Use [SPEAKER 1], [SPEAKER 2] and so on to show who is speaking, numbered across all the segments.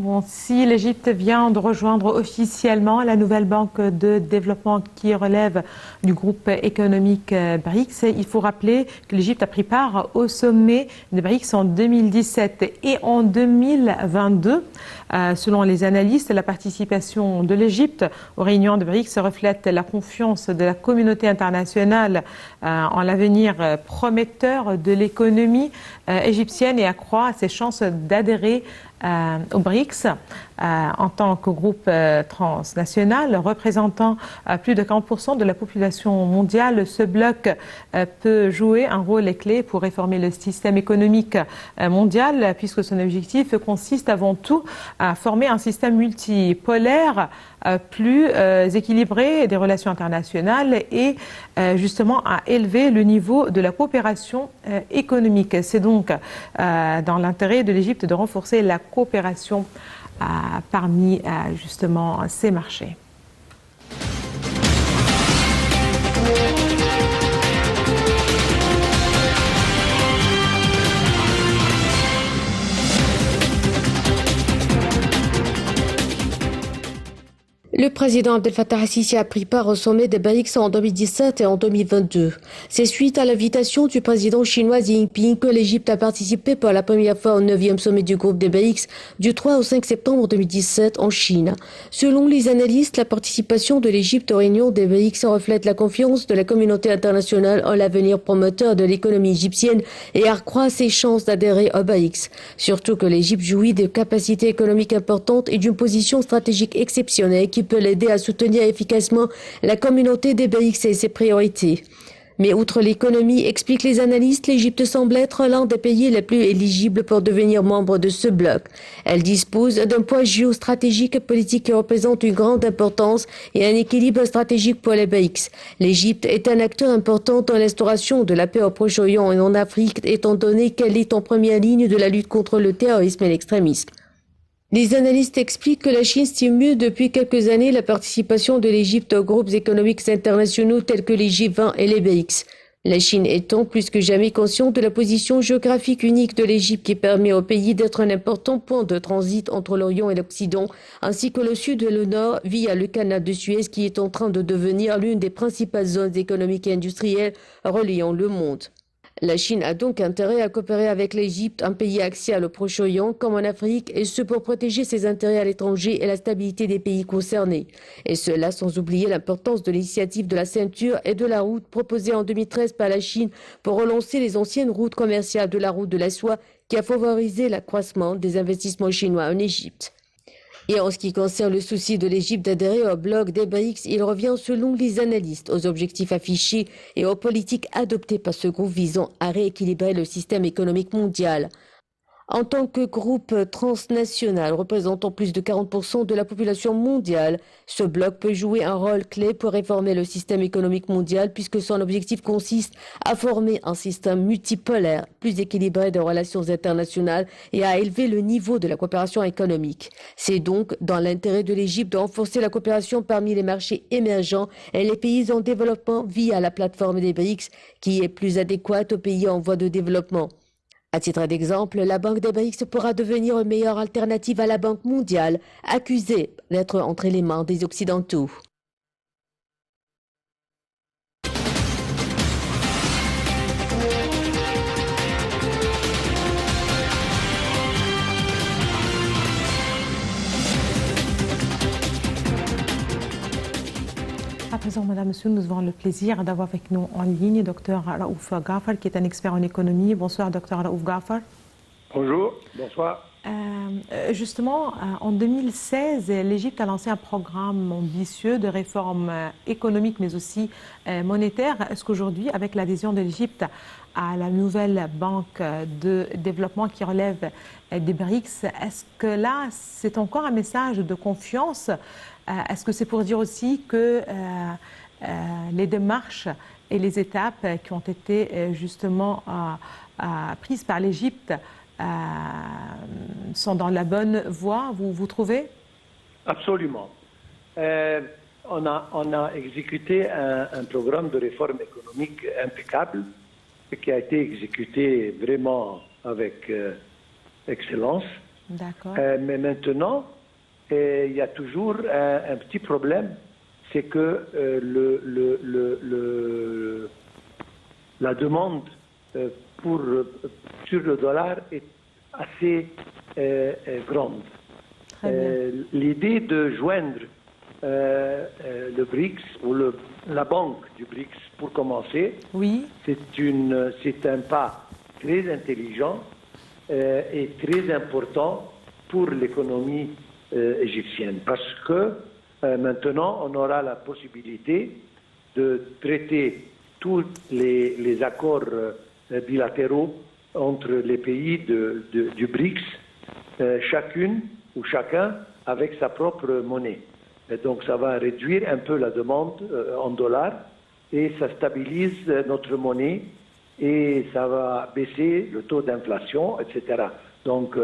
[SPEAKER 1] Bon, si l'Égypte vient de rejoindre officiellement la nouvelle banque de développement qui relève du groupe économique BRICS, il faut rappeler que l'Égypte a pris part au sommet de BRICS en 2017 et en 2022. Selon les analystes, la participation de l'Égypte aux réunions de BRICS reflète la confiance de la communauté internationale en l'avenir prometteur de l'économie égyptienne et accroît ses chances d'adhérer au BRICS en tant que groupe transnational représentant plus de 40% de la population mondiale. Ce bloc peut jouer un rôle clé pour réformer le système économique mondial puisque son objectif consiste avant tout à former un système multipolaire plus équilibré des relations internationales et justement à élever le niveau de la coopération économique. C'est donc dans l'intérêt de l'Égypte de renforcer la coopération parmi justement ces marchés.
[SPEAKER 2] Le président Abdel Fattah al-Sisi a pris part au sommet des BRICS en 2017 et en 2022. C'est suite à l'invitation du président chinois Xi Jinping que l'Égypte a participé pour la première fois au 9e sommet du groupe des BRICS du 3 au 5 septembre 2017 en Chine. Selon les analystes, la participation de l'Égypte aux réunions des BRICS reflète la confiance de la communauté internationale en l'avenir promoteur de l'économie égyptienne et accroît ses chances d'adhérer aux BRICS. Surtout que l'Égypte jouit de capacités économiques importantes et d'une position stratégique exceptionnelle qui peut l'aider à soutenir efficacement la communauté des BRICS et ses priorités. Mais outre l'économie, expliquent les analystes, l'Égypte semble être l'un des pays les plus éligibles pour devenir membre de ce bloc. Elle dispose d'un poids géostratégique politique qui représente une grande importance et un équilibre stratégique pour les BRICS. L'Égypte est un acteur important dans l'instauration de la paix au Proche-Orient et en Afrique, étant donné qu'elle est en première ligne de la lutte contre le terrorisme et l'extrémisme. Les analystes expliquent que la Chine stimule depuis quelques années la participation de l'Égypte aux groupes économiques internationaux tels que les G20 et les BRICS. La Chine étant plus que jamais consciente de la position géographique unique de l'Égypte qui permet au pays d'être un important point de transit entre l'Orient et l'Occident, ainsi que le Sud et le Nord via le canal de Suez qui est en train de devenir l'une des principales zones économiques et industrielles reliant le monde. La Chine a donc intérêt à coopérer avec l'Égypte, un pays axial au Proche-Orient comme en Afrique, et ce pour protéger ses intérêts à l'étranger et la stabilité des pays concernés. Et cela sans oublier l'importance de l'initiative de la ceinture et de la route proposée en 2013 par la Chine pour relancer les anciennes routes commerciales de la route de la soie qui a favorisé l'accroissement des investissements chinois en Égypte. Et en ce qui concerne le souci de l'Égypte d'adhérer au bloc des BRICS, il revient selon les analystes aux objectifs affichés et aux politiques adoptées par ce groupe visant à rééquilibrer le système économique mondial. En tant que groupe transnational représentant plus de 40% de la population mondiale, ce bloc peut jouer un rôle clé pour réformer le système économique mondial puisque son objectif consiste à former un système multipolaire, plus équilibré des relations internationales et à élever le niveau de la coopération économique. C'est donc dans l'intérêt de l'Égypte de renforcer la coopération parmi les marchés émergents et les pays en développement via la plateforme des BRICS qui est plus adéquate aux pays en voie de développement. À titre d'exemple, la Banque des BRICS pourra devenir une meilleure alternative à la Banque mondiale, accusée d'être entre les mains des Occidentaux.
[SPEAKER 1] À présent, Madame, Monsieur, nous avons le plaisir d'avoir avec nous en ligne Dr Raouf Ghafar, qui est un expert en économie. Bonsoir, Dr Raouf Ghafar.
[SPEAKER 3] Bonjour, bonsoir.
[SPEAKER 1] Justement, en 2016, l'Égypte a lancé un programme ambitieux de réforme économique, mais aussi monétaire. Est-ce qu'aujourd'hui, avec l'adhésion de l'Égypte à la nouvelle banque de développement qui relève des BRICS, est-ce que là, c'est encore un message de confiance? Est-ce que c'est pour dire aussi que les démarches et les étapes qui ont été justement prises par l'Égypte sont dans la bonne voie, vous trouvez?
[SPEAKER 3] Absolument. On a exécuté un programme de réforme économique impeccable qui a été exécuté vraiment avec excellence.
[SPEAKER 1] D'accord.
[SPEAKER 3] Mais maintenant, il y a toujours un petit problème, c'est que la demande sur le dollar est assez grande. L'idée de joindre le BRICS ou la banque du BRICS pour commencer,
[SPEAKER 1] oui.
[SPEAKER 3] c'est un pas très intelligent et très important pour l'économie égyptienne parce que maintenant on aura la possibilité de traiter tous les accords bilatéraux entre les pays du BRICS, chacune ou chacun avec sa propre monnaie. Et donc ça va réduire un peu la demande en dollars et ça stabilise notre monnaie et ça va baisser le taux d'inflation, etc. Donc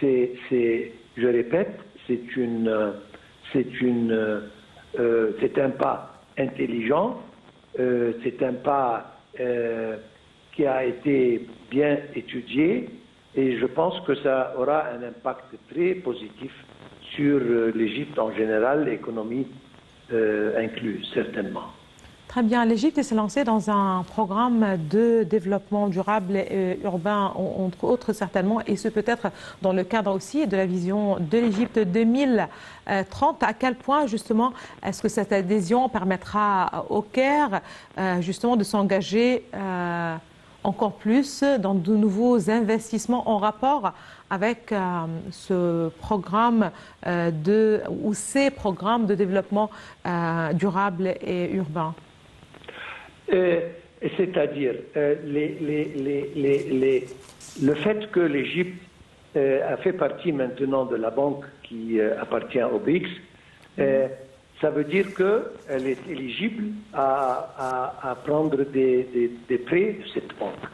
[SPEAKER 3] je répète, c'est un pas intelligent, c'est un pas qui a été bien étudié et je pense que ça aura un impact très positif sur l'Égypte en général, l'économie incluse, certainement.
[SPEAKER 1] Très bien. L'Égypte s'est lancée dans un programme de développement durable et urbain, entre autres certainement, et ce peut-être dans le cadre aussi de la vision de l'Égypte 2030. À quel point, justement, est-ce que cette adhésion permettra au Caire, justement, de s'engager encore plus dans de nouveaux investissements en rapport avec ce programme ou ces programmes de développement durable et urbain?
[SPEAKER 3] C'est-à-dire, le fait que l'Égypte a fait partie maintenant de la banque qui appartient au BRICS, ça veut dire qu'elle est éligible à prendre des prêts de cette banque.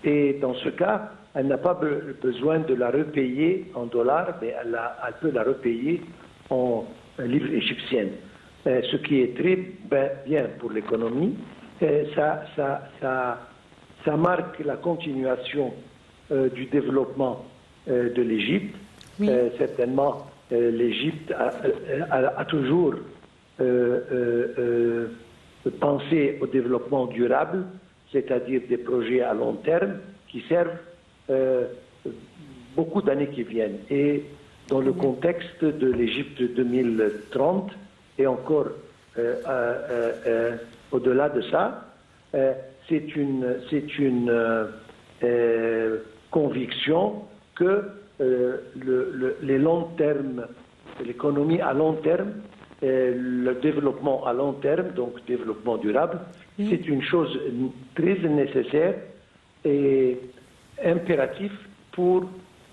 [SPEAKER 3] Et dans ce cas, elle n'a pas besoin de la repayer en dollars, mais elle peut la repayer en livres égyptiennes. Ce qui est très bien pour l'économie. Ça marque la continuation du développement de l'Égypte.
[SPEAKER 1] Oui.
[SPEAKER 3] Certainement, l'Égypte a toujours pensé au développement durable, c'est-à-dire des projets à long terme qui servent beaucoup d'années qui viennent. Et dans le contexte de l'Égypte 2030 et encore au-delà de ça, c'est une conviction que les long termes, l'économie à long terme, le développement à long terme, donc développement durable, c'est une chose très nécessaire et impérative pour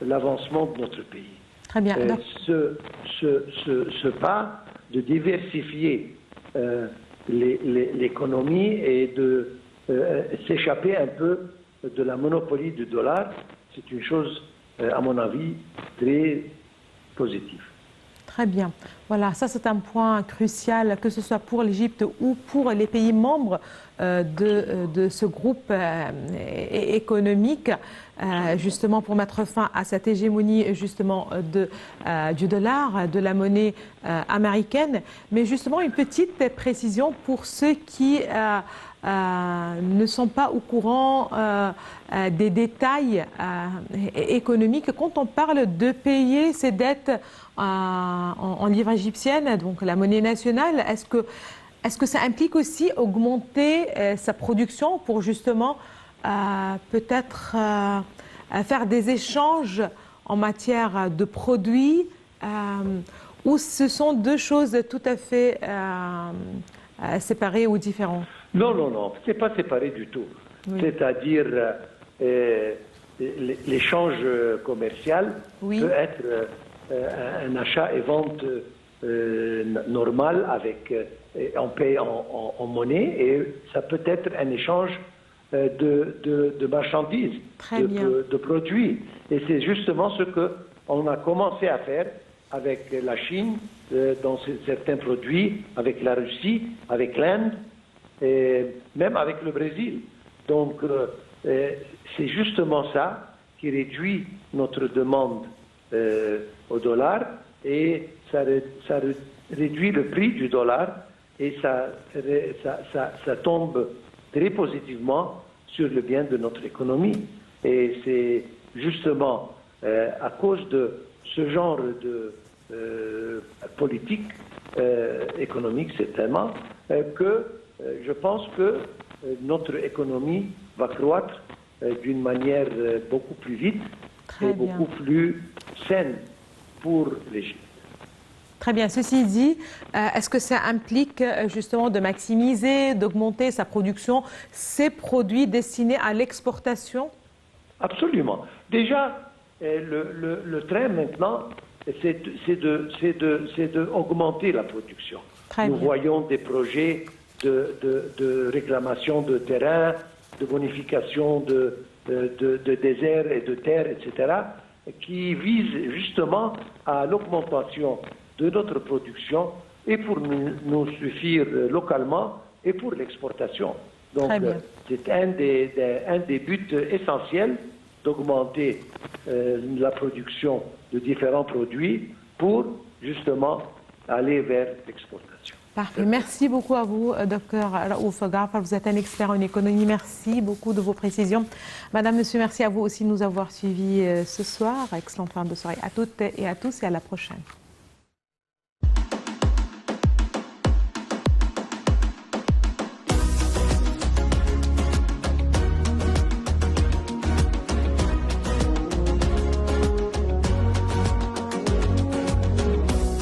[SPEAKER 3] l'avancement de notre pays.
[SPEAKER 1] Très bien.
[SPEAKER 3] Ce pas de diversifier l'économie et de s'échapper un peu de la monopolie du dollar, c'est une chose, à mon avis, très positive.
[SPEAKER 1] Très bien. Voilà, ça c'est un point crucial, que ce soit pour l'Égypte ou pour les pays membres de ce groupe économique, justement pour mettre fin à cette hégémonie justement du dollar, de la monnaie américaine. Mais justement, une petite précision pour ceux qui ne sont pas au courant des détails économiques. Quand on parle de payer ses dettes en livres égyptiennes, donc la monnaie nationale, est-ce que ça implique aussi augmenter sa production pour justement peut-être faire des échanges en matière de produits ou ce sont deux choses tout à fait séparées ou différentes?
[SPEAKER 3] Non, ce n'est pas séparé du tout. Oui. C'est-à-dire l'échange commercial peut être un achat et vente normal avec on paye en monnaie et ça peut être un échange de marchandises, de produits. Et c'est justement ce qu'on a commencé à faire avec la Chine dans certains produits, avec la Russie, avec l'Inde et même avec le Brésil. Donc c'est justement ça qui réduit notre demande au dollar et ça réduit le prix du dollar et ça tombe très positivement sur le bien de notre économie. Et c'est justement à cause de ce genre de politique économique, certainement, que je pense que notre économie va croître d'une manière beaucoup plus vite et beaucoup plus saine pour l'Égypte.
[SPEAKER 1] Très bien. Ceci dit, est-ce que ça implique justement de maximiser, d'augmenter sa production, ses produits destinés à l'exportation?
[SPEAKER 3] Absolument. Déjà, le train maintenant, c'est d'augmenter la production. Nous voyons des projets de réclamation de terrain, de bonification de déserts et de terres, etc., qui visent justement à l'augmentation de notre production et pour nous suffire localement et pour l'exportation. Donc, c'est un des buts essentiels d'augmenter la production de différents produits pour justement aller vers l'exportation.
[SPEAKER 1] Parfait. Merci beaucoup à vous, Dr Raouf Ghaffar. Vous êtes un expert en économie. Merci beaucoup de vos précisions. Madame, monsieur, merci à vous aussi de nous avoir suivis ce soir. Excellente fin de soirée à toutes et à tous et à la prochaine.